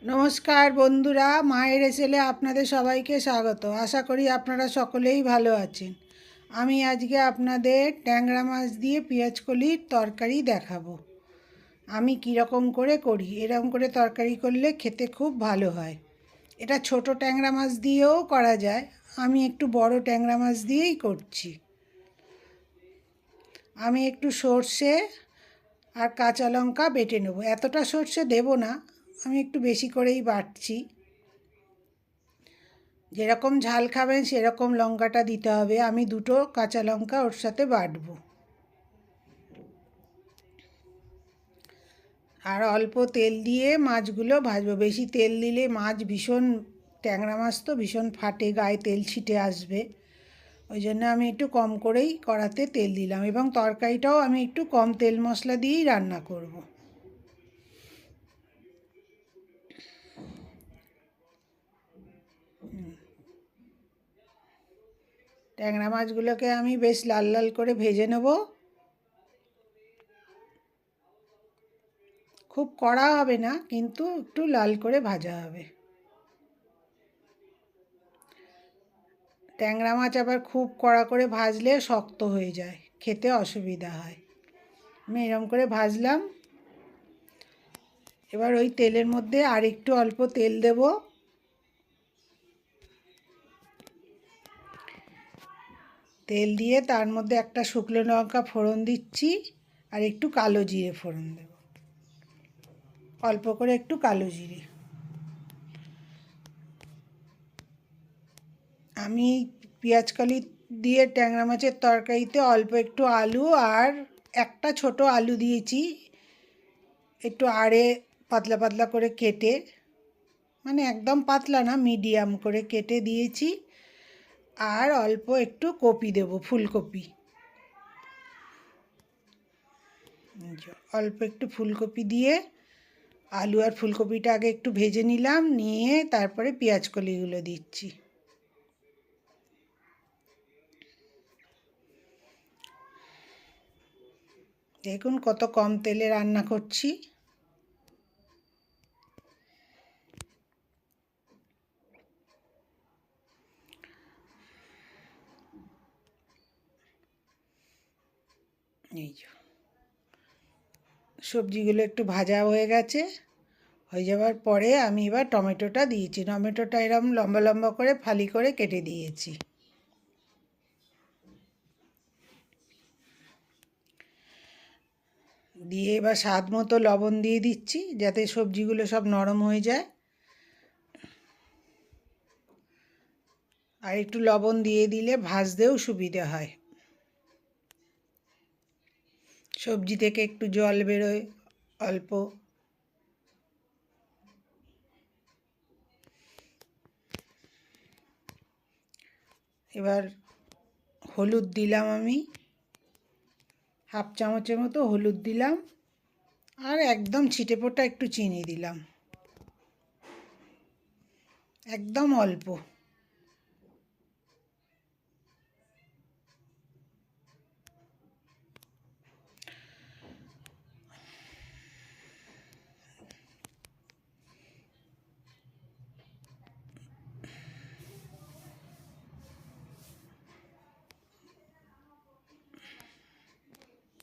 নমস্কার বন্ধুরা, মায়ের এসেলে আপনাদের সবাইকে স্বাগত। আশা করি আপনারা সকলেই ভালো আছেন। আমি আজকে আপনাদের ট্যাংরা মাছ দিয়ে পেঁয়াজকলির তরকারি দেখাবো। আমি কীরকম করে করি। এরকম করে তরকারি করলে খেতে খুব ভালো হয়। এটা ছোট ট্যাংরা মাছ দিয়েও করা যায়, আমি একটু বড় ট্যাংরা মাছ দিয়েই করছি। আমি একটু সর্ষে আর কাঁচা লঙ্কা বেটে নেব। এতটা সর্ষে দেব না, আমি একটু বেশি করেই বাটছি। যেরকম ঝাল খাবেন সেরকম লঙ্কাটা দিতে হবে। আমি দুটো কাঁচা লঙ্কা ওর সাথে বাটবো। আর অল্প তেল দিয়ে মাছগুলো ভাজবো। বেশি তেল দিলে মাছ ভীষণ, ট্যাংরা মাছ তো ভীষণ ফাটে, গায়ে তেল ছিটে আসবে। ওই জন্য আমি একটু কম করেই কড়াতে তেল দিলাম, এবং তরকারিটাও আমি একটু কম তেল মশলা দিয়েই রান্না করব। ট্যাংরা মাছগুলোকে আমি বেশ লাল লাল করে ভেজে নেব। খুব কড়া হবে না, কিন্তু একটু লাল করে ভাজা হবে। ট্যাংরা মাছ আবার খুব কড়া করে ভাজলে শক্ত হয়ে যায়, খেতে অসুবিধা হয়। আমি এরকম করে ভাজলাম। এবার ওই তেলের মধ্যে আর একটু অল্প তেল দেব। তেল দিয়ে তার মধ্যে একটা শুকনো লঙ্কা ফোড়ন দিচ্ছি, আর একটু কালো জিরে ফোড়ন দেব, অল্প করে একটু কালো জিরে। আমি পেঁয়াজকলি দিয়ে ট্যাংরা মাছের তরকারিতে অল্প একটু আলু আর একটা ছোট আলু দিয়েছি, একটু আড়ে পাতলা পাতলা করে কেটে, মানে একদম পাতলা না, মিডিয়াম করে কেটে দিয়েছি। আর অল্প একটু কপি দেব, ফুলকপি। অল্প একটু ফুলকপি দিয়ে আলু আর ফুলকপিটা আগে একটু ভেজে নিলাম, নিয়ে তারপরে পেঁয়াজকলিগুলো দিচ্ছি। দেখুন কত কম তেলে রান্না করছি। এই যে সবজিগুলো একটু ভাজা হয়ে গেছে। হয়ে যাওয়ার পরে আমি এবার টমেটোটা দিয়েছি। টমেটোটা এরকম লম্বা লম্বা করে ফালি করে কেটে দিয়েছি। দিয়ে এবার স্বাদ মতো লবণ দিয়ে দিচ্ছি, যাতে সবজিগুলো সব নরম হয়ে যায়। আর একটু লবণ দিয়ে দিলে ভাজতেও সুবিধে হয়। সবজি থেকে একটু জল বেরোয় অল্প। এবার হলুদ দিলাম, আমি হাফ চামচের মতো হলুদ দিলাম, আর একদম ছিটে ফোটা একটু চিনি দিলাম, একদম অল্প।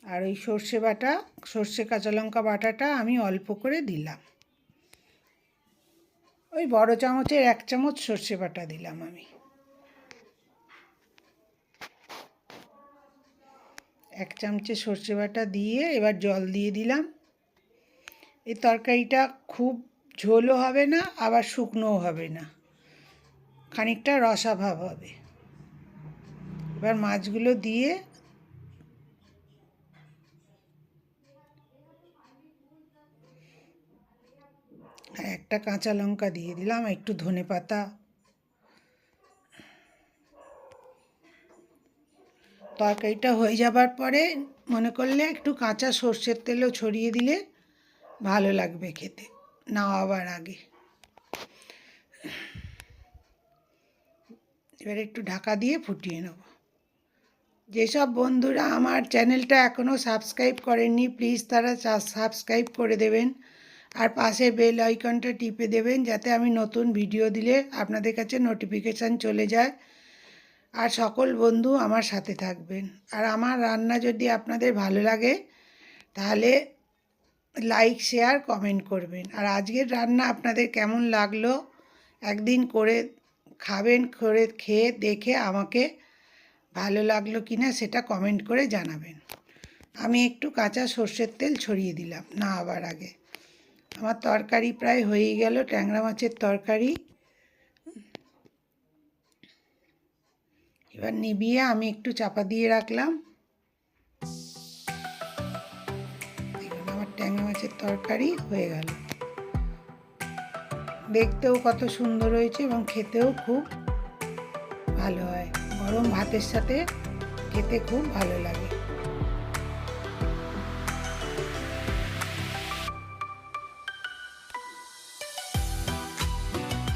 আর ওই সর্ষে বাটা, সর্ষে কাঁচা লঙ্কা বাটাটা আমি অল্প করে দিলাম। ওই বড় চামচের 1 চামচ সর্ষে বাটা দিলাম আমি। 1 চামচে সর্ষে বাটা দিয়ে এবার জল দিয়ে দিলাম। এই তরকারিটা খুব ঝোলও হবে না, আবার শুকনোও হবে না, খানিকটা রসা ভাব হবে। এবার মাছগুলো দিয়ে একটা কাঁচা লঙ্কা দিয়ে দিলাম, একটু ধনেপাতা। তরকারিটা হয়ে যাবার পরে মনে করলে একটু কাঁচা সর্ষের তেলও ছড়িয়ে দিলে ভালো লাগবে খেতে, নামাবার আগে। এবার একটু ঢাকা দিয়ে ফুটিয়ে নেব। যেসব বন্ধুরা আমার চ্যানেলটা এখনও সাবস্ক্রাইব করেননি, প্লিজ তারা সাবস্ক্রাইব করে দেবেন। আর পাশে বেল আইকনটা টিপে দেবেন যাতে আমি নতুন ভিডিও দিলে আপনাদের কাছে নোটিফিকেশান চলে যায়। আর সকল বন্ধু আমার সাথে থাকবেন। আর আমার রান্না যদি আপনাদের ভালো লাগে তাহলে লাইক শেয়ার কমেন্ট করবেন। আর আজকের রান্না আপনাদের কেমন লাগলো একদিন করে খাবেন, করে খেয়ে দেখে আমাকে ভালো লাগলো কি না সেটা কমেন্ট করে জানাবেন। আমি একটু কাঁচা সর্ষের তেল ছড়িয়ে দিলাম না আবার আগে। আমার তরকারি প্রায় হয়েই গেল, ট্যাংরা মাছের তরকারি। এবার নিভিয়ে আমি একটু চাপা দিয়ে রাখলাম। আমার ট্যাংরা মাছের তরকারি হয়ে গেল। দেখতেও কত সুন্দর হয়েছে এবং খেতেও খুব ভালো হয়। গরম ভাতের সাথে খেতে খুব ভালো লাগে।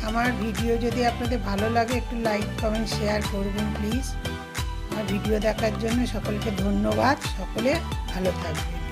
আমার ভিডিও যদি আপনাদের ভালো লাগে একটু লাইক কমেন্ট শেয়ার করবেন প্লিজ। আমার ভিডিও দেখার জন্য সকলকে ধন্যবাদ। সকলে ভালো থাকবেন।